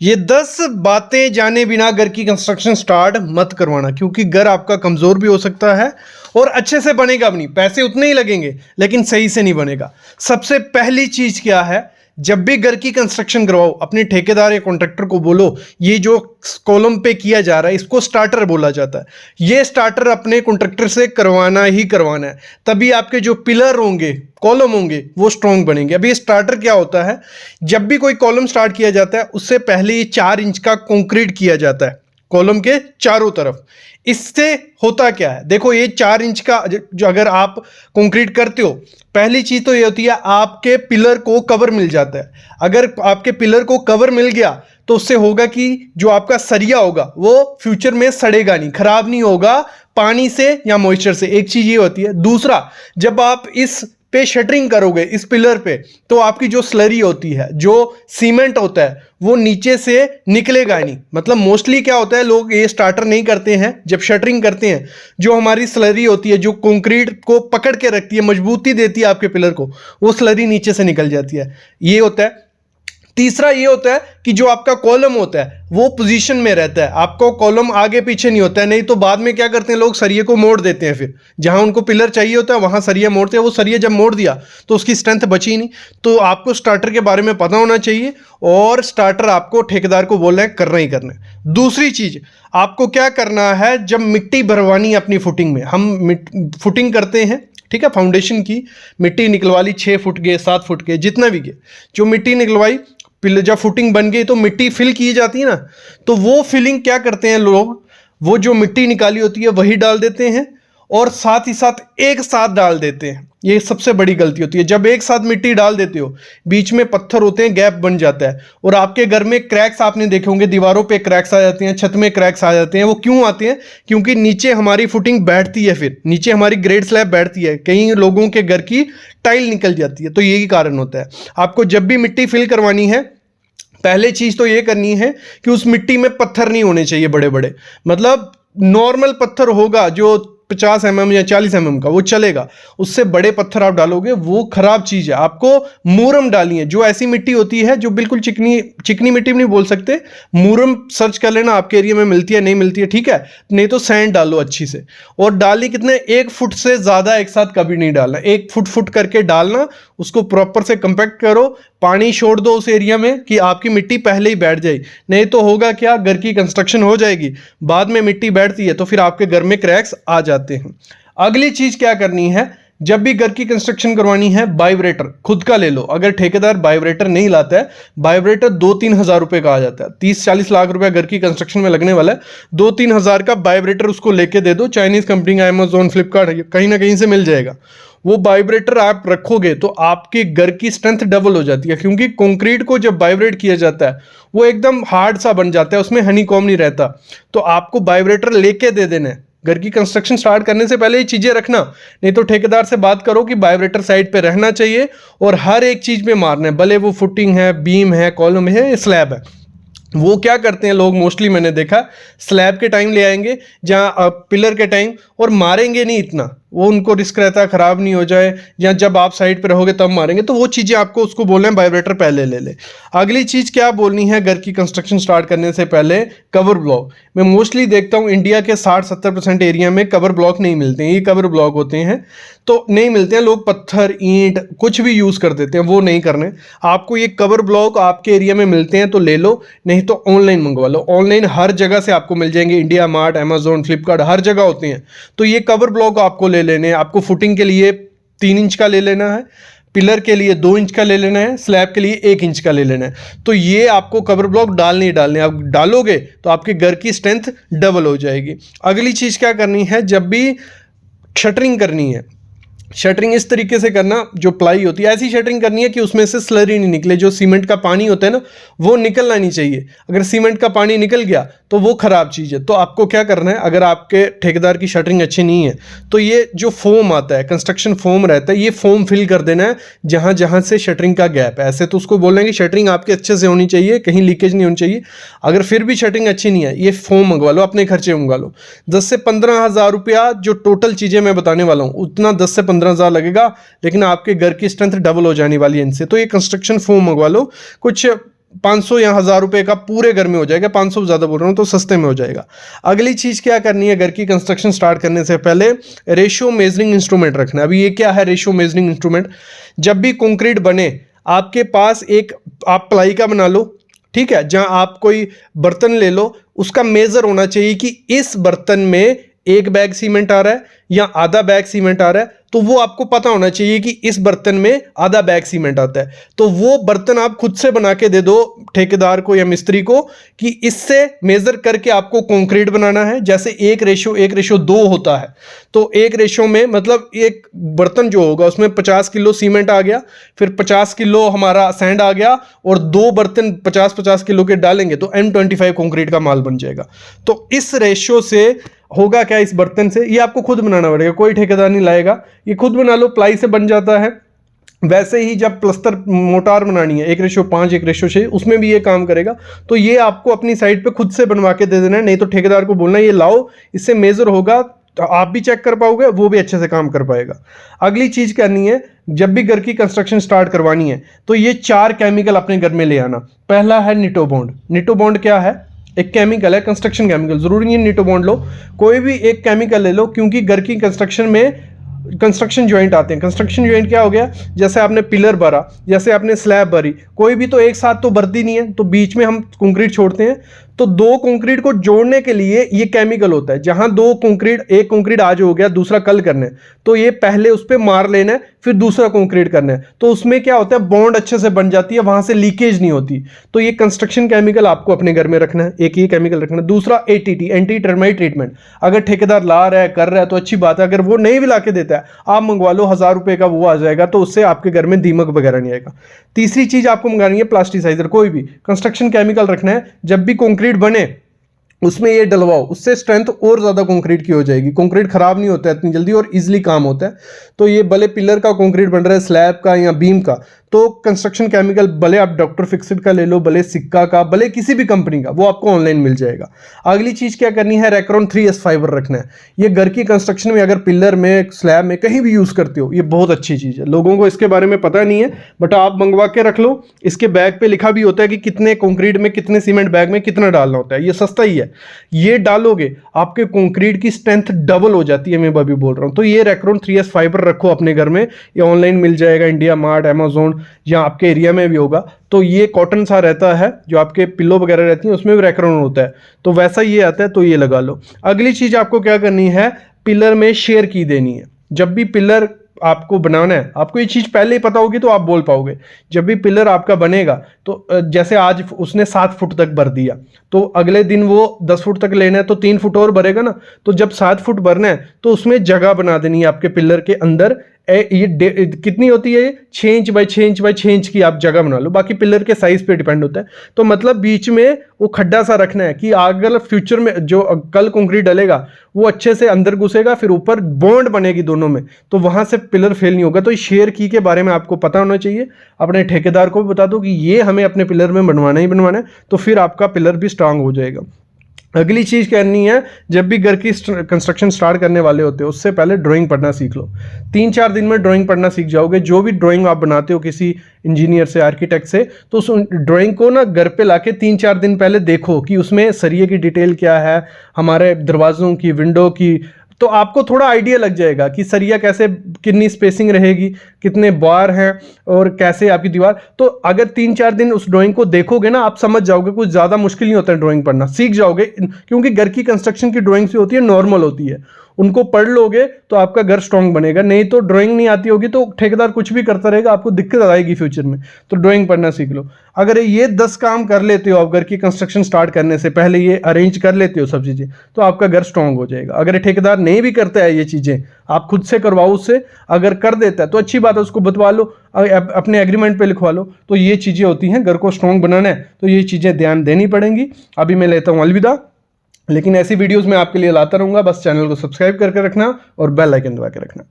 ये 10 बातें जाने बिना घर की कंस्ट्रक्शन स्टार्ट मत करवाना, क्योंकि घर आपका कमज़ोर भी हो सकता है और अच्छे से बनेगा भी नहीं। पैसे उतने ही लगेंगे लेकिन सही से नहीं बनेगा। सबसे पहली चीज़ क्या है, जब भी घर की कंस्ट्रक्शन करवाओ अपने ठेकेदार या कॉन्ट्रैक्टर को बोलो ये जो कॉलम पे किया जा रहा है इसको स्टार्टर बोला जाता है। ये स्टार्टर अपने कॉन्ट्रैक्टर से करवाना ही करवाना है, तभी आपके जो पिलर होंगे, कॉलम होंगे, वो स्ट्रॉन्ग बनेंगे। अभी स्टार्टर क्या होता है, जब भी कोई कॉलम स्टार्ट किया जाता है उससे पहले ये 4 इंच का कंक्रीट किया जाता है कॉलम के चारों तरफ। इससे होता क्या है, देखो ये 4 इंच का जो अगर आप कंक्रीट करते हो, पहली चीज तो ये होती है आपके पिलर को कवर मिल जाता है। अगर आपके पिलर को कवर मिल गया तो उससे होगा कि जो आपका सरिया होगा वो फ्यूचर में सड़ेगा नहीं, खराब नहीं होगा पानी से या मॉइस्चर से। एक चीज ये होती है। दूसरा, जब आप इस पे शटरिंग करोगे इस पिलर पे, तो आपकी जो स्लरी होती है, जो सीमेंट होता है, वो नीचे से निकलेगा नहीं। मतलब मोस्टली क्या होता है, लोग ये स्टार्टर नहीं करते हैं, जब शटरिंग करते हैं जो हमारी स्लरी होती है, जो कंक्रीट को पकड़ के रखती है, मजबूती देती है आपके पिलर को, वो स्लरी नीचे से निकल जाती है। ये होता है। तीसरा ये होता है कि जो आपका कॉलम होता है वो पोजीशन में रहता है, आपका कॉलम आगे पीछे नहीं होता है। नहीं तो बाद में क्या करते हैं लोग, सरिये को मोड़ देते हैं। फिर जहां उनको पिलर चाहिए होता है वहां सरिया मोड़ते हैं। वो सरिया जब मोड़ दिया तो उसकी स्ट्रेंथ बची नहीं। तो आपको स्टार्टर के बारे में पता होना चाहिए और स्टार्टर आपको ठेकेदार को बोलना है, करना ही करना है। दूसरी चीज आपको क्या करना है, जब मिट्टी भरवानी है अपनी फुटिंग में, हम फुटिंग करते हैं, ठीक है, फाउंडेशन की मिट्टी निकलवा ली, 6 फुट के 7 फुट के जितना भी के, जो मिट्टी निकलवाई, जब फुटिंग बन गई तो मिट्टी फिल की जाती है ना, तो वो फिलिंग क्या करते हैं लोग, वो जो मिट्टी निकाली होती है वही डाल देते हैं और साथ ही साथ एक साथ डाल देते हैं। ये सबसे बड़ी गलती होती है। जब एक साथ मिट्टी डाल देते हो, बीच में पत्थर होते हैं, गैप बन जाता है और आपके घर में क्रैक्स आपने देखे होंगे, दीवारों पे क्रैक्स आ जाते हैं, छत में क्रैक्स आ जाते हैं। वो क्यों आते हैं, क्योंकि नीचे हमारी फुटिंग बैठती है, फिर नीचे हमारी ग्रेड स्लैब बैठती है, कई लोगों के घर की टाइल निकल जाती है। तो यही कारण होता है। आपको जब भी मिट्टी फिल करवानी है, पहले चीज तो ये करनी है कि उस मिट्टी में पत्थर नहीं होने चाहिए बड़े बड़े। मतलब नॉर्मल पत्थर होगा जो 50 mm या 40 mm का, वो चलेगा। उससे बड़े पत्थर आप डालोगे वो खराब चीज है। आपको मूरम डालनी है, जो ऐसी मिट्टी होती है जो बिल्कुल चिकनी मिट्टी नहीं बोल सकते, मूरम सर्च कर लेना आपके एरिया में मिलती है, नहीं मिलती है, ठीक है। नहीं तो सैंड डालो अच्छी से, और डालनी कितने, 1 फुट से ज्यादा एक साथ कभी नहीं डालना, 1 फुट करके डालना। उसको प्रॉपर से कंपैक्ट करो, पानी छोड़ दो उस एरिया में कि आपकी मिट्टी पहले ही बैठ जाए। नहीं तो होगा क्या, घर की कंस्ट्रक्शन हो जाएगी, बाद में मिट्टी बैठती है तो फिर आपके घर में क्रैक्स आ जाते हैं। अगली चीज क्या करनी है, जब भी घर की कंस्ट्रक्शन करवानी है, वाइब्रेटर खुद का ले लो। अगर ठेकेदार वाइब्रेटर नहीं लाता है, वाइब्रेटर 2-3 हज़ार रुपए का आ जाता है। 30-40 लाख रुपए घर की कंस्ट्रक्शन में लगने वाला है, 2-3 हज़ार का वाइब्रेटर उसको लेके दे दो। चाइनीज कंपनी का, अमेजोन, फ्लिपकार्ट, कहीं ना कहीं से मिल जाएगा। वो वाइब्रेटर आप रखोगे तो आपके घर की स्ट्रेंथ डबल हो जाती है, क्योंकि कंक्रीट को जब वाइब्रेट किया जाता है वो एकदम हार्ड सा बन जाता है, उसमें हनीकॉम्ब नहीं रहता। तो आपको वाइब्रेटर लेके दे देना है। घर की कंस्ट्रक्शन स्टार्ट करने से पहले ये चीजें रखना, नहीं तो ठेकेदार से बात करो कि वाइब्रेटर साइड पे रहना चाहिए और हर एक चीज में मारना है, भले वो फुटिंग है, बीम है, कॉलम है, स्लैब है। वो क्या करते हैं लोग, मोस्टली मैंने देखा, स्लैब के टाइम ले आएंगे जहाँ पिलर के टाइम, और मारेंगे नहीं इतना, वो उनको रिस्क रहता है खराब नहीं हो जाए, या जब आप साइड पे रहोगे तब मारेंगे। तो वो चीज़ें आपको उसको बोलना है वाइब्रेटर पहले ले ले। अगली चीज़ क्या बोलनी है, घर की कंस्ट्रक्शन स्टार्ट करने से पहले कवर ब्लॉक। मैं मोस्टली देखता हूँ इंडिया के 60-70% एरिया में कवर ब्लॉक नहीं मिलते हैं। ये कवर ब्लॉक होते हैं तो नहीं मिलते हैं, लोग पत्थर, ईंट कुछ भी यूज़ कर देते हैं, वो नहीं करने। आपको ये कवर ब्लॉक आपके एरिया में मिलते हैं तो ले लो, नहीं तो ऑनलाइन मंगवा लो। ऑनलाइन हर जगह से आपको मिल जाएंगे, इंडिया मार्ट, अमेजोन, फ्लिपकार्ट, हर जगह होते हैं। तो ये कवर ब्लॉक आपको ले लेने। आपको फुटिंग के लिए 3 इंच का ले लेना है, पिलर के लिए 2 इंच का ले लेना है, स्लैब के लिए 1 इंच का ले लेना है। तो ये आपको कवर ब्लॉक डालने ही डालने, आप डालोगे तो आपके घर की स्ट्रेंथ डबल हो जाएगी। अगली चीज़ क्या करनी है, जब भी शटरिंग करनी है, शटरिंग इस तरीके से करना, जो प्लाई होती है ऐसी शटरिंग करनी है कि उसमें से स्लरी नहीं निकले। जो सीमेंट का पानी होता है ना, वो निकलना नहीं चाहिए। अगर सीमेंट का पानी निकल गया तो वो खराब चीज़ है। तो आपको क्या करना है, अगर आपके ठेकेदार की शटरिंग अच्छी नहीं है तो ये जो फोम आता है, कंस्ट्रक्शन फोम रहता है, ये फोम फिल कर देना है जहाँ जहाँ से शटरिंग का गैप है। ऐसे तो उसको बोलना है कि शटरिंग आपके अच्छे से होनी चाहिए, कहीं लीकेज नहीं होनी चाहिए। अगर फिर भी शटरिंग अच्छी नहीं है, ये फोम मंगवा लो, अपने खर्चे मंगवा लो। 10 से 15 हज़ार रुपया जो टोटल चीज़ें मैं बताने वाला हूँ, उतना 10 से 15 हज़ार लगेगा, लेकिन आपके घर की स्ट्रेंथ डबल हो जाने वाली है इनसे। तो ये कंस्ट्रक्शन फोम मंगवा लो। कुछ 500 या 1000 रुपए का पूरे घर में हो जाएगा। 500 ज़्यादा बोल रहा हूँ तो सस्ते में हो जाएगा। अगली चीज़ क्या करनी है, घर की कंस्ट्रक्शन स्टार्ट करने से पहले रेशियो मेजरिंग इंस्ट्रूमेंट रखना है। अभी ये क्या है रेशियो मेजरिंग इंस्ट्रूमेंट? जब भी कंक्रीट बने आपके पास एक, आप प्लाई का बना लो, ठीक है, जहां आप कोई बर्तन ले लो, उसका मेजर होना चाहिए कि इस बर्तन में 1 बैग सीमेंट आ रहा है या आधा बैग सीमेंट आ रहा है, तो वो आपको पता होना चाहिए कि इस बर्तन में आधा बैग सीमेंट आता है। तो वो बर्तन आप खुद से बना के दे दो ठेकेदार को या मिस्त्री को कि इससे मेजर करके आपको कंक्रीट बनाना है। जैसे 1:2 होता है, तो 1 में मतलब एक बर्तन जो होगा उसमें 50 किलो सीमेंट आ गया, फिर 50 किलो हमारा सैंड आ गया, और 2 बर्तन 50-50 किलो के डालेंगे तो M25 कंक्रीट का माल बन जाएगा। तो इस रेशियो से होगा क्या, इस बर्तन से, ये आपको खुद बनाना पड़ेगा, कोई ठेकेदार नहीं लाएगा, ये खुद बना लो, प्लाई से बन जाता है। वैसे ही जब प्लस्तर मोटार बनानी है 1:5 1:6, उसमें भी ये काम करेगा। तो ये आपको अपनी साइड पे खुद से बनवा के दे देना है, नहीं तो ठेकेदार को बोलना ये लाओ, इससे मेजर होगा, तो आप भी चेक कर पाओगे, वो भी अच्छे से काम कर पाएगा। अगली चीज करनी है, जब भी घर की कंस्ट्रक्शन स्टार्ट करवानी है तो ये 4 केमिकल अपने घर में ले आना। पहला है निटोबॉन्ड। निटोबॉन्ड क्या है? एक केमिकल है, कंस्ट्रक्शन केमिकल। जरूरी नहीं है निटोबॉन्ड लो, कोई भी एक केमिकल ले लो, क्योंकि घर की कंस्ट्रक्शन में कंस्ट्रक्शन जॉइंट आते हैं। कंस्ट्रक्शन जॉइंट क्या हो गया, जैसे आपने पिलर भरा, जैसे आपने स्लैब भरी, कोई भी तो एक साथ तो भरती नहीं है, तो बीच में हम कंक्रीट छोड़ते हैं। तो 2 कंक्रीट को जोड़ने के लिए ये केमिकल होता है। जहां 2 कंक्रीट, एक कंक्रीट आज हो गया, दूसरा कल करना है, तो ये पहले उस पर मार लेना है, फिर दूसरा कंक्रीट करना है, तो उसमें क्या होता है, बॉन्ड अच्छे से बन जाती है, वहां से लीकेज नहीं होती। तो ये कंस्ट्रक्शन केमिकल आपको अपने घर में रखना है, एक ये केमिकल रखना है। दूसरा ATT, एंटी टर्माइट ट्रीटमेंट। अगर ठेकेदार ला रहा है, कर रहा है तो अच्छी बात है, अगर वो नहीं भी ला के देता है, आप मंगवा लो, 1000 रुपए का वो आ जाएगा, तो उससे आपके घर में दीमक वगैरह नहीं आएगा। तीसरी चीज आपको मंगानी है प्लास्टिसाइजर। कोई भी कंस्ट्रक्शन केमिकल रखना है, जब भी कंक्रीट बने उसमें ये डलवाओ, उससे स्ट्रेंथ और ज़्यादा कंक्रीट की हो जाएगी। कंक्रीट खराब नहीं होता है इतनी जल्दी और इजीली काम होता है। तो ये भले पिलर का कंक्रीट बन रहा है, स्लैब का या बीम का, तो कंस्ट्रक्शन केमिकल भले आप डॉक्टर फिक्सिड का ले लो, भले सिक्का का, भले किसी भी कंपनी का, वो आपको ऑनलाइन मिल जाएगा। अगली चीज़ क्या करनी है, रेक्रोन 3S फाइबर रखना है। ये घर की कंस्ट्रक्शन में अगर पिलर में, स्लैब में, कहीं भी यूज़ करते हो, ये बहुत अच्छी चीज़ है। लोगों को इसके बारे में पता नहीं है, बट आप मंगवा के रख लो। इसके बैग पे लिखा भी होता है कि कितने कंक्रीट में, कितने सीमेंट बैग में कितना डालना होता है। ये सस्ता ही है, ये डालोगे आपके कंक्रीट की स्ट्रेंथ डबल हो जाती है, मैं अभी बोल रहा हूँ। तो ये रेक्रोन 3S फाइबर रखो अपने घर में, ये ऑनलाइन मिल जाएगा, इंडिया मार्ट, अमेजोन, या आपके एरिया में भी होगा। तो ये कॉटन सा रहता है, जो आपके पिल्लो वगैरह रहती हैं उसमें भी रेक्रोन होता है, तो वैसा ये आता है, तो ये लगा लो। अगली चीज आपको क्या करनी है, पिलर में शेयर की देनी है। जब भी पिलर आपको बनाना है, आपको ये चीज पहले ही पता होगी तो आप बोल पाओगे। जब भी पिलर आपका बनेगा, तो जैसे आज उसने 7 फुट तक भर दिया, तो अगले दिन वो 10 फुट तक लेना है, तो 3 फुट और भरेगा ना। तो जब 7 फुट भरना है तो उसमें जगह बना देनी है आपके पिलर के अंदर। ये कितनी होती है, 6 inch by 6 inch by 6 inch की आप जगह बना लो, बाकी पिलर के साइज पे डिपेंड होता है। तो मतलब बीच में वो खड्डा सा रखना है कि अगर फ्यूचर में जो कल कंक्रीट डलेगा वो अच्छे से अंदर घुसेगा, फिर ऊपर बॉन्ड बनेगी दोनों में, तो वहां से पिलर फेल नहीं होगा। तो इस शेयर की के बारे में आपको पता होना चाहिए। अपने ठेकेदार को भी बता दो कि ये हमें अपने पिलर में बनवाना ही बनवाना है, तो फिर आपका पिलर भी स्ट्रांग हो जाएगा। अगली चीज करनी है, जब भी घर की कंस्ट्रक्शन स्टार्ट करने वाले होते हो उससे पहले ड्राइंग पढ़ना सीख लो। 3-4 दिन में ड्राइंग पढ़ना सीख जाओगे। जो भी ड्राइंग आप बनाते हो किसी इंजीनियर से, आर्किटेक्ट से, तो उस ड्राइंग को ना घर पे लाके 3-4 दिन पहले देखो कि उसमें सरिये की डिटेल क्या है, हमारे दरवाजों की, विंडो की, तो आपको थोड़ा आइडिया लग जाएगा कि सरिया कैसे, कितनी स्पेसिंग रहेगी, कितने बार हैं और कैसे आपकी दीवार। तो अगर 3-4 दिन उस ड्राइंग को देखोगे ना, आप समझ जाओगे। कुछ ज़्यादा मुश्किल नहीं होता है ड्राइंग पढ़ना, सीख जाओगे। क्योंकि घर की कंस्ट्रक्शन की ड्राइंग जो होती है नॉर्मल होती है, उनको पढ़ लोगे तो आपका घर स्ट्रांग बनेगा। नहीं तो ड्राइंग नहीं आती होगी तो ठेकेदार कुछ भी करता रहेगा, आपको दिक्कत आएगी फ्यूचर में। तो ड्राइंग पढ़ना सीख लो। अगर ये 10 काम कर लेते हो आप घर की कंस्ट्रक्शन स्टार्ट करने से पहले, ये अरेंज कर लेते हो सब चीज़ें, तो आपका घर स्ट्रांग हो जाएगा। अगर ठेकेदार नहीं भी करता है ये चीज़ें, आप खुद से करवाओ उससे। अगर कर देता है तो अच्छी बात है, उसको बतवा लो, अपने एग्रीमेंट पे लिखवा लो। तो ये चीज़ें होती हैं, घर को स्ट्रांग बनाना है तो ये चीज़ें ध्यान देनी पड़ेंगी। अभी मैं लेता हूँ अलविदा, लेकिन ऐसी वीडियोस मैं आपके लिए लाता रहूँगा। बस चैनल को सब्सक्राइब करके रखना और बेल आइकन दबा के रखना।